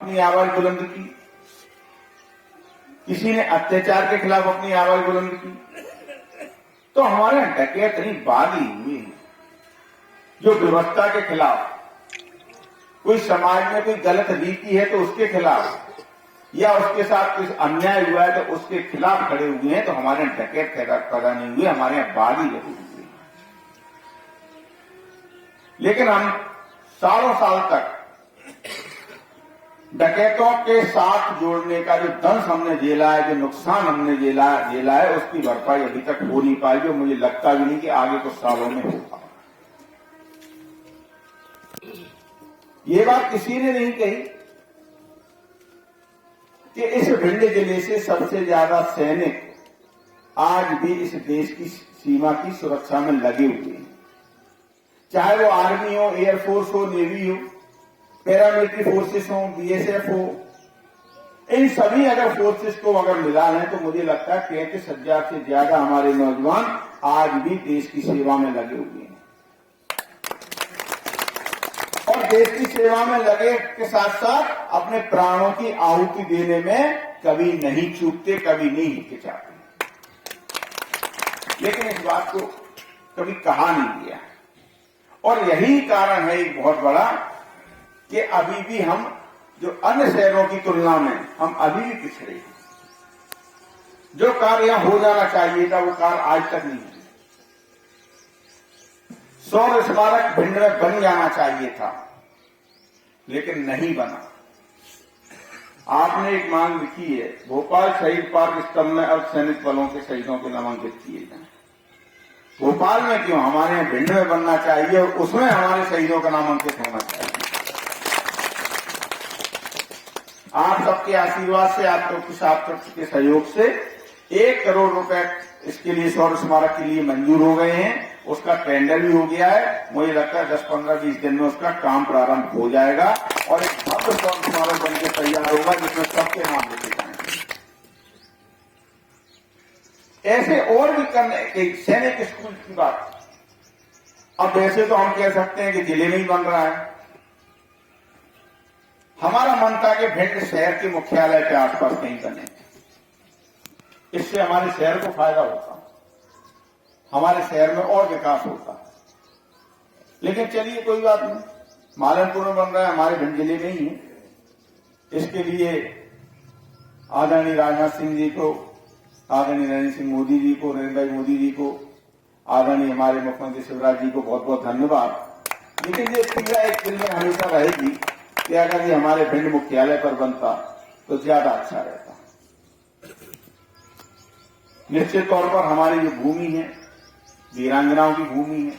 अपनी आवाज बुलंद की, किसी ने अत्याचार के खिलाफ अपनी आवाज बुलंद की, तो हमारे यहाँ डकैत नहीं बागी हुई जो व्यवस्था के खिलाफ, कोई समाज में कोई गलत रीति है तो उसके खिलाफ या उसके साथ कुछ अन्याय हुआ है तो उसके खिलाफ खड़े हुए हैं। तो हमारे यहाँ डकैत पैदा नहीं हुए, हमारे यहाँ बागी लगे हुए। लेकिन हम सालों साल तक डकैतों के साथ जोड़ने का जो दंश हमने झेला है, जो नुकसान हमने झेला है, उसकी भरपाई अभी तक हो नहीं पाई, जो मुझे लगता भी नहीं कि आगे कुछ सालों में होगा। ये बात किसी ने नहीं कही कि इस भिंड जिले से सबसे ज्यादा सैनिक आज भी इस देश की सीमा की सुरक्षा में लगे हुए हैं, चाहे वो आर्मी हो, एयरफोर्स हो, नेवी हो, पैरामिलिट्री फोर्सेस हो, बीएसएफ हो। इन सभी अगर फोर्सेस को अगर मिला लें तो मुझे लगता है 33,000 से ज्यादा हमारे नौजवान आज भी देश की सेवा में लगे हुए हैं और देश की सेवा में लगे के साथ साथ अपने प्राणों की आहुति देने में कभी नहीं चूकते, कभी नहीं हिचकिचाते। लेकिन इस बात को कभी कहा नहीं गया और यही कारण है एक बहुत बड़ा कि अभी भी हम जो अन्य शहरों की तुलना में हम अभी भी पिछड़े हैं। जो कार्य यहां हो जाना चाहिए था वो कार्य आज तक नहीं हुआ। शौर्य स्मारक भिंड में बन जाना चाहिए था लेकिन नहीं बना। आपने एक मांग लिखी है, भोपाल शहीद पार्क स्तंभ में अर्धसैनिक बलों के शहीदों के नामांकित किए जाए। भोपाल में क्यों, हमारे यहाँ भिंड में बनना चाहिए और उसमें हमारे शहीदों का नामांकित होना चाहिए। आप सबके आशीर्वाद से, आपके सहयोग से 1 करोड़ रुपए इसके लिए शौर्य स्मारक के लिए मंजूर हो गए हैं। उसका टेंडर भी हो गया है। मुझे लगता है 10, 15, 20 दिन में उसका काम प्रारंभ हो जाएगा और एक भव्य शौर्य स्मारक बनकर तैयार होगा जिसमें सबके नाम लिखे जाएंगे। ऐसे और भी करने के सैनिक स्कूल की बात, अब वैसे तो हम कह सकते हैं कि जिले में ही बन रहा है। हमारा मन था कि भिंड शहर के मुख्यालय के आसपास कहीं बने, इससे हमारे शहर को फायदा होता, हमारे शहर में और विकास होता। लेकिन चलिए कोई बात नहीं, मालनपुर में बन रहा है, हमारे भिंड जिले में ही है। इसके लिए आदरणीय राजनाथ सिंह जी को, आदरणीय नरेंद्र सिंह मोदी जी को, नरेंद्र भाई मोदी जी को, आदरणीय हमारे मुख्यमंत्री शिवराज जी को बहुत बहुत धन्यवाद। लेकिन ये पीड़ा एक दिल में हमेशा रहेगी कि अगर ये हमारे भिंड मुख्यालय पर बनता तो ज्यादा अच्छा रहता। निश्चित तौर पर हमारी जो भूमि है वीरांगनाओं की भूमि है,